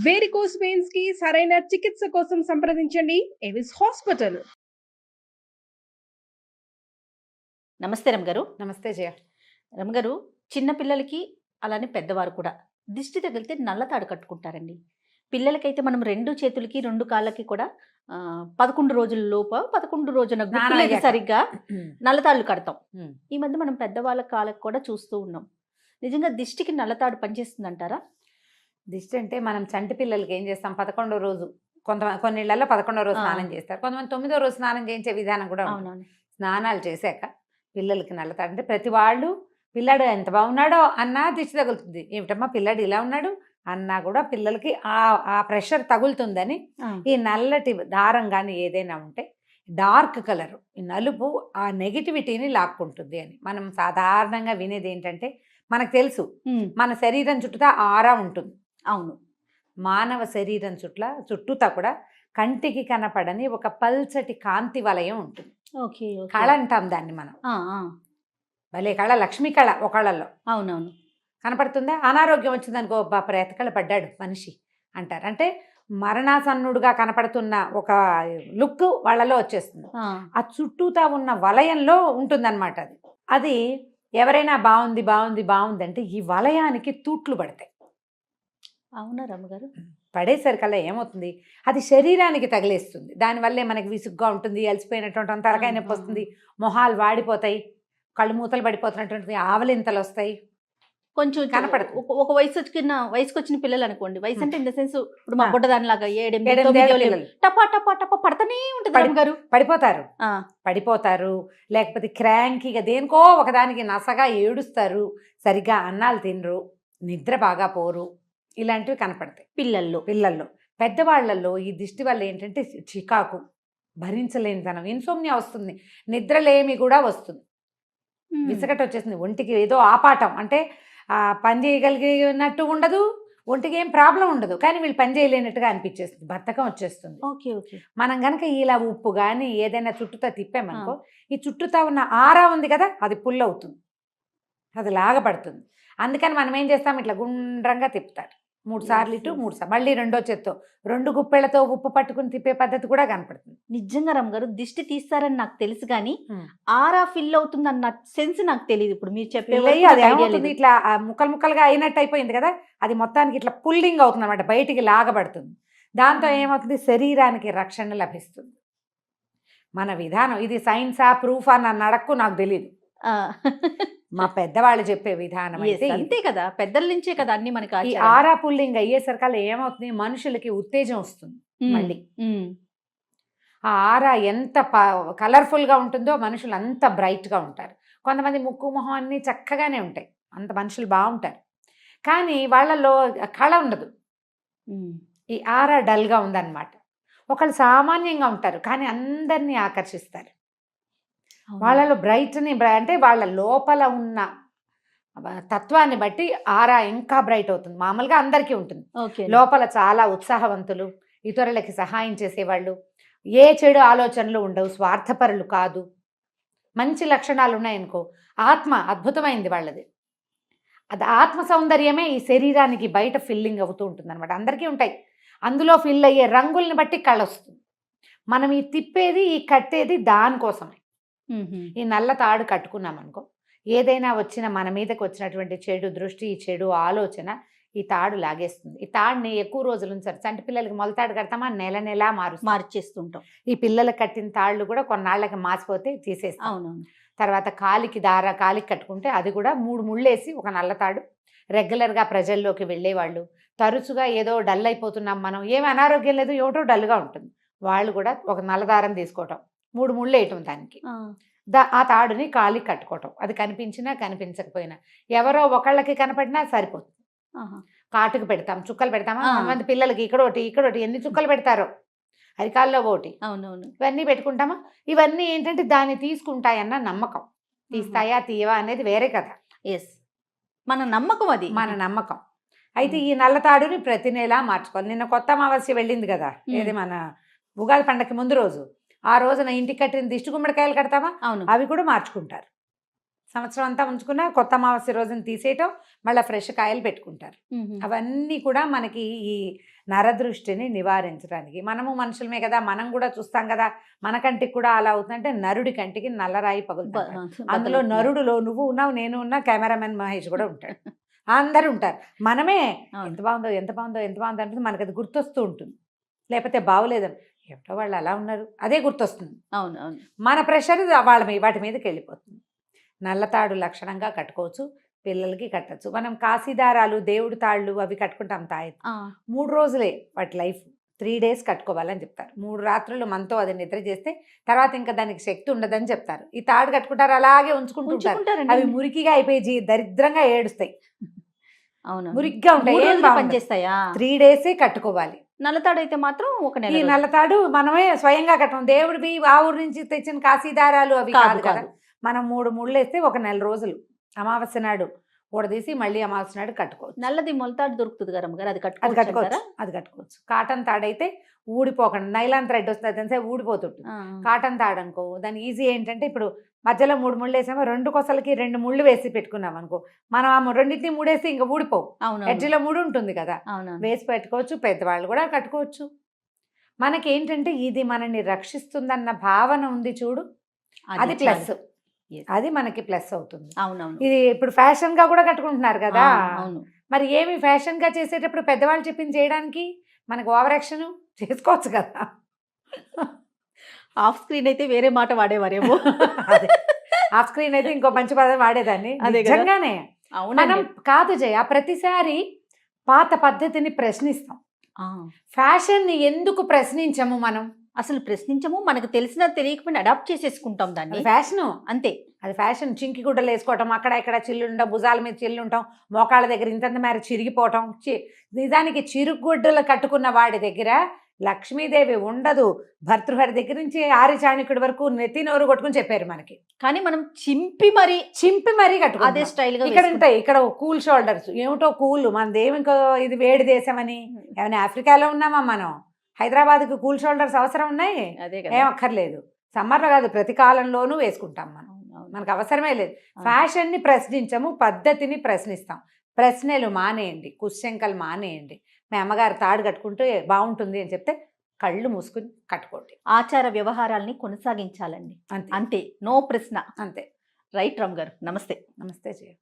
Varicose veins కి సరైన చికిత్స కోసం సంప్రదించండి ఎవిస్ హాస్పిటల్. నమస్తే రమగారు. నమస్తే జయ. రమగారు, చిన్న పిల్లలకి అలానే పెద్దవారు కూడా దిష్టి తగిలితే నల్లతాడు కట్టుకుంటారండి. పిల్లలకైతే మనం 2 చేతులకి 2 కాళ్ళకి కూడా 11 రోజుల లోపు 11 రోజున గుర్తులేదు సరిగ్గా నల్లతాళ్ళు కడతాం. ఈ మధ్య మనం పెద్దవాళ్ళ కాళ్ళకి కూడా చూస్తూ ఉన్నాం. నిజంగా దిష్టికి నల్లతాడు పనిచేస్తుంది అంటారా? దిష్టి అంటే మనం చంటి పిల్లలకి ఏం చేస్తాం, 11వ రోజు కొన్ని ఇళ్లలో 11వ రోజు స్నానం చేస్తారు, కొంతమంది 9వ రోజు స్నానం చేయించే విధానం కూడా ఉంది. అవునవును. స్నానాలు చేశాక పిల్లలకి నల్లతాడు అంటే ప్రతి వాళ్ళు పిల్లాడు ఎంత బాగున్నాడో అన్నా దిష్టి తగులుతుంది. ఏమిటమ్మా పిల్లాడు ఇలా ఉన్నాడు అన్నా కూడా పిల్లలకి ఆ ప్రెషర్ తగులుతుందని ఈ నల్లటి దారం కానీ ఏదైనా ఉంటే డార్క్ కలర్ ఈ నలుపు ఆ నెగిటివిటీని లాక్కుంటుంది అని మనం సాధారణంగా వినేది ఏంటంటే, మనకు తెలుసు మన శరీరం చుట్టూతా ఆరా ఉంటుంది. అవును, మానవ శరీరం చుట్టూతా కూడా కంటికి కనపడని ఒక పల్చటి కాంతి వలయం ఉంటుంది. కళ అంటాం దాన్ని మనం. భలే కళ, లక్ష్మీ కళ ఒకళ్ళల్లో. అవునవును. కనపడుతుందా? అనారోగ్యం వచ్చిందనుకో, ప్రేతకళ పడ్డాడు మనిషి అంటారు. అంటే మరణాసన్నుడుగా కనపడుతున్న ఒక లుక్ వాళ్ళలో వచ్చేస్తుంది. ఆ చుట్టూతా ఉన్న వలయంలో ఉంటుందన్నమాట. అది ఎవరైనా బాగుంది బాగుంది బాగుంది అంటే ఈ వలయానికి తూట్లు పడతాయి. అవునా రమ్మగారు? పడేసరికల్లా ఏమవుతుంది, అది శరీరానికి తగిలేస్తుంది. దానివల్లే మనకి విసుగ్గా ఉంటుంది, అలసిపోయినటువంటి తలకాయ నొప్పి వస్తుంది, మొహాలు వాడిపోతాయి, కళ్ళు మూతలు పడిపోతున్నటువంటి ఆవలింతలు వస్తాయి. కొంచెం కనపడదు. ఒక వయసుకి వచ్చిన పిల్లలు అనుకోండి, వయసు అంటే ఇన్ ద సెన్స్ ఇప్పుడు మా గుడ్డదానిలాగా 7-8 టపా టపా టపా పడతానే ఉంటుంది. పడిపోతారు, లేకపోతే క్రాంకీగా దేనికో ఒకదానికి నసగా ఏడుస్తారు, సరిగ్గా అన్నాలు తినరు, నిద్ర బాగా పోరు, ఇలాంటివి కనపడతాయి పిల్లల్లో. పెద్దవాళ్లలో ఈ దిష్టి వల్ల ఏంటంటే చికాకు, భరించలేనితనం, ఇన్సోమ్నియా వస్తుంది, నిద్రలేమి కూడా వస్తుంది, విసగట వచ్చేస్తుంది, ఒంటికి ఏదో ఆపాటం అంటే పని చేయగలిగినట్టు ఉండదు, ఒంటికి ఏం ప్రాబ్లం ఉండదు, కానీ వీళ్ళు పని చేయలేనట్టుగా అనిపించేస్తుంది, బద్ధకం వచ్చేస్తుంది. మనం కనుక ఇలా ఉప్పు కానీ ఏదైనా చుట్టూతా తిప్పామనుకో, ఈ చుట్టూతా ఉన్న ఆరా ఉంది కదా, అది పుల్ అవుతుంది, అది లాగపడుతుంది. అందుకని మనం ఏం చేస్తాం, ఇట్లా గుండ్రంగా తిప్పుతారు 3 సార్లు ఇటు 3 సార్లు, మళ్ళీ రెండో చేత్తో 2 గుప్పెళ్లతో ఉప్పు పట్టుకుని తిప్పే పద్ధతి కూడా కనపడుతుంది. నిజంగా రమ్మగారు, దిష్టి తీస్తారని నాకు తెలుసు కానీ ఆరా ఫిల్ అవుతుంది అన్న సెన్స్ నాకు తెలియదు. ఇప్పుడు మీరు చెప్పేది ఇట్లా ముక్కలుగా అయినట్టు అయిపోయింది కదా, అది మొత్తానికి ఇట్లా పుల్లింగ్ అవుతుంది అనమాట, బయటికి లాగబడుతుంది. దాంతో ఏమవుతుంది, శరీరానికి రక్షణ లభిస్తుంది. మన విధానం ఇది సైన్సా ప్రూఫా నన్ను అడక్కు, నాకు తెలియదు. మా పెద్దవాళ్ళు చెప్పే విధానం అయితే అంతే కదా, పెద్దల నుంచే కదా అన్ని మనకి. ఈ ఆరా పుల్లింగ్ అయ్యేసరికల్లా ఏమవుతుంది, మనుషులకి ఉత్తేజం వస్తుంది. మళ్ళీ ఆ ఆరా ఎంత కలర్ఫుల్గా ఉంటుందో మనుషులు అంత బ్రైట్గా ఉంటారు. కొంతమంది ముక్కు మొహం అన్ని చక్కగానే ఉంటాయి, అంత మనుషులు బాగుంటారు, కానీ వాళ్ళల్లో కళ ఉండదు. ఈ ఆరా డల్గా ఉందన్నమాట. ఒకళ్ళు సామాన్యంగా ఉంటారు కానీ అందరినీ ఆకర్షిస్తారు. వాళ్ళలో అంటే వాళ్ళ లోపల ఉన్న తత్వాన్ని బట్టి ఆరా ఇంకా బ్రైట్ అవుతుంది. మామూలుగా అందరికీ ఉంటుంది, లోపల చాలా ఉత్సాహవంతులు, ఇతరులకి సహాయం చేసేవాళ్ళు, ఏ చెడు ఆలోచనలు ఉండవు, స్వార్థపరులు కాదు, మంచి లక్షణాలు ఉన్నాయనుకో, ఆత్మ అద్భుతమైంది వాళ్ళది. అది ఆత్మ సౌందర్యమే ఈ శరీరానికి బయట ఫిల్లింగ్ అవుతూ ఉంటుంది అనమాట. అందరికీ ఉంటాయి, అందులో ఫిల్ అయ్యే రంగుల్ని బట్టి కళ వస్తుంది. మనం ఈ తిప్పేది ఈ కట్టేది దానికోసమే. ఈ నల్ల తాడు కట్టుకున్నాం అనుకో, ఏదైనా వచ్చిన మన మీదకి వచ్చినటువంటి చెడు దృష్టి, చెడు ఆలోచన ఈ తాడు లాగేస్తుంది. ఈ తాడుని ఎక్కువ రోజులు ఉంచారు. చంటి పిల్లలకి మొలతాడు కడతామా, నెల మార్చేస్తుంటాం. ఈ పిల్లలకు కట్టిన తాళ్ళు కూడా కొన్నాళ్ళకి మాసిపోతే తీసేస్తాం. అవునవును. తర్వాత కాలికి కట్టుకుంటే అది కూడా 3 ముళ్ళేసి ఒక నల్లతాడు. రెగ్యులర్గా ప్రజల్లోకి వెళ్ళేవాళ్ళు, తరచుగా ఏదో డల్ అయిపోతున్నాం మనం, ఏమి అనారోగ్యం లేదు, ఏమిటో డల్గా ఉంటుంది, వాళ్ళు కూడా ఒక నల్లదారం తీసుకోవటం, 3 ముళ్ళు వేయటం దానికి, ఆ తాడుని కాలికి కట్టుకోవటం. అది కనిపించినా కనిపించకపోయినా ఎవరో ఒకళ్ళకి కనపడినా సరిపోతుంది. కాటుకు పెడతాం, చుక్కలు పెడతామా, కొంతమంది పిల్లలకి ఇక్కడోటి ఎన్ని చుక్కలు పెడతారో, అరికాల్లో ఒకటి. అవునవును. ఇవన్నీ పెట్టుకుంటామా. ఇవన్నీ ఏంటంటే దాన్ని తీసుకుంటాయన్న నమ్మకం. తీస్తాయా తీయవా అనేది వేరే కదా. మన నమ్మకం, అది మన నమ్మకం. అయితే ఈ నల్లతాడుని ప్రతి నెలా మార్చుకోవాలి. నిన్న కొత్త అమావాస్య వెళ్ళింది కదా, ఏది మన ఉగాది పండగకి ముందు రోజు, ఆ రోజున ఇంటికి కట్టిన దిష్టి గుమ్మడికాయలు కడతామా, అవి కూడా మార్చుకుంటారు. సంవత్సరం అంతా ఉంచుకున్నా కొత్త అమావాస్య రోజున తీసేయటం, మళ్ళీ ఫ్రెష్ కాయలు పెట్టుకుంటారు. అవన్నీ కూడా మనకి ఈ నరదృష్టిని నివారించడానికి. మనము మనుషులమే కదా, మనం కూడా చూస్తాం కదా, మన కంటికి కూడా అలా అవుతుందంటే నరుడి కంటికి నల్లరాయి పగులుతుంది. అందులో నరుడులో నువ్వు ఉన్నావు, నేను ఉన్నా, కెమెరామెన్ మహేష్ కూడా ఉంటాడు, అందరూ ఉంటారు. మనమే ఎంత బాగుందో ఎంత బాగుందో ఎంత బాగుందో అంటే మనకి అది గుర్తొస్తూ ఉంటుంది. లేకపోతే బాగోలేదని ఏమిటో వాళ్ళు అలా ఉన్నారు అదే గుర్తొస్తుంది. అవును అవును. మన ప్రెషర్ వాటి మీదకి వెళ్ళిపోతుంది. నల్లతాడు లక్షణంగా కట్టుకోవచ్చు, పిల్లలకి కట్టచ్చు. మనం కాశీదారాలు, దేవుడి తాళ్ళు అవి కట్టుకుంటాం తాయెత్తు. 3 రోజులే వాటి లైఫ్. 3 days కట్టుకోవాలని చెప్తారు. 3 రాత్రులు మనతో అది నిద్ర చేస్తే తర్వాత ఇంకా దానికి శక్తి ఉండదని చెప్తారు. ఈ తాడు కట్టుకుంటారు, అలాగే ఉంచుకుంటుంటారు. అవి మురికిగా అయిపోయి దరిద్రంగా ఏడుస్తాయి. అవును, మురికిగా ఉంటాయి, పనిచేస్తాయా. 3 days కట్టుకోవాలి. నల్లతాడు అయితే మాత్రం ఒక నెల. ఈ నల్లతాడు మనమే స్వయంగా కట్టం, దేవుడివి ఆ ఊరు నుంచి తెచ్చిన కాశీదారాలు అవి కాదు కదా. మనం 3 ముళ్ళు వేస్తే ఒక నెల రోజులు అమావాస్య నాడు ఊడదీసి మళ్ళీ అమావాస్య నాడు కట్టుకోవచ్చు. నల్లది మొలతాడు దొరుకుతుంది కదా అమ్మగారు, అది కట్టుకోవచ్చు. కాటన్ తాడైతే ఊడిపోకుండా, నైలాన్ థ్రెడ్ వస్తుంది అదంతా ఊడిపోతుంటుంది. కాటన్ తాడు అనుకో దాని ఈజీ ఏంటంటే, ఇప్పుడు మధ్యలో 3 ముళ్ళు వేసామో 2 కొసలకి 2 ముళ్ళు వేసి పెట్టుకున్నాం అనుకో, మనం ఆ రెండింటిని మూడేసి ఇంకా ఊడిపోవు. ఎడ్జిలో 3 ఉంటుంది కదా, వేసి పెట్టుకోవచ్చు. పెద్దవాళ్ళు కూడా కట్టుకోవచ్చు. మనకేంటంటే ఇది మనని రక్షిస్తుందన్న భావన ఉంది చూడు, అది ప్లస్. అది మనకి ప్లస్ అవుతుంది. అవునవును. ఇది ఇప్పుడు ఫ్యాషన్ గా కూడా కట్టుకుంటున్నారు కదా. మరి ఏమి ఫ్యాషన్ గా చేసేటప్పుడు పెద్దవాళ్ళు చెప్పింది చేయడానికి మనకు ఓవర్ యాక్షన్ చేసుకోవచ్చు కదా. ఆఫ్ స్క్రీన్ అయితే వేరే మాట వాడేవారేమో. ఆఫ్ స్క్రీన్ అయితే ఇంకో మంచి పదం వాడేదాన్ని. నిజంగానే మనం కాదు జయ, ప్రతిసారి పాత పద్ధతిని ప్రశ్నిస్తాం. ఫ్యాషన్ ని ఎందుకు ప్రశ్నించము మనం? అసలు ప్రశ్నించము, మనకు తెలిసిన తెలియకపోయినా అడాప్ట్ చేసేసుకుంటాం దాన్ని. ఫ్యాషన్ అంతే, అది ఫ్యాషన్. చింకి గుడ్డలు వేసుకోవటం, అక్కడ ఇక్కడ చిల్లుంటాం, భుజాల మీద చిల్లుంటాం, మోకాళ్ళ దగ్గర ఇంతంత మేర చిరిగిపోవటం. నిజానికి చిరుగుడ్డలు కట్టుకున్న వాడి దగ్గర లక్ష్మీదేవి ఉండదు. భర్తృహరి దగ్గర నుంచి ఆరి చాణక్యుడి వరకు నెత్తి నోరు కొట్టుకుని చెప్పారు మనకి. కానీ మనం చింపి మరీ కట్టుకో, అదే స్టైల్ గా. ఇక్కడ ఉంటాయి, ఇక్కడ కూల్ షోల్డర్స్, ఏమిటో కూల్. మనదేమి ఇంకో ఇది వేడి దేశం అని ఏమైనా ఆఫ్రికాలో ఉన్నామా మనం? హైదరాబాద్కి కూల్ షోల్డర్స్ అవసరం ఉన్నాయి? ఏం అక్కర్లేదు. సమ్మర్లో కాదు, ప్రతి కాలంలోనూ వేసుకుంటాం మనం, మనకు అవసరమే లేదు. ఫ్యాషన్ని ప్రశ్నించము, పద్ధతిని ప్రశ్నిస్తాం. ప్రశ్నలు మానేయండి, కుశంకలు మానేయండి. మీ అమ్మగారు తాడు కట్టుకుంటూ బాగుంటుంది అని చెప్తే కళ్ళు మూసుకుని కట్టుకోండి. ఆచార వ్యవహారాల్ని కొనసాగించాలండి, అంతే. నో ప్రశ్న, అంతే. రైట్ రామ్ గారు, నమస్తే. నమస్తే జయ.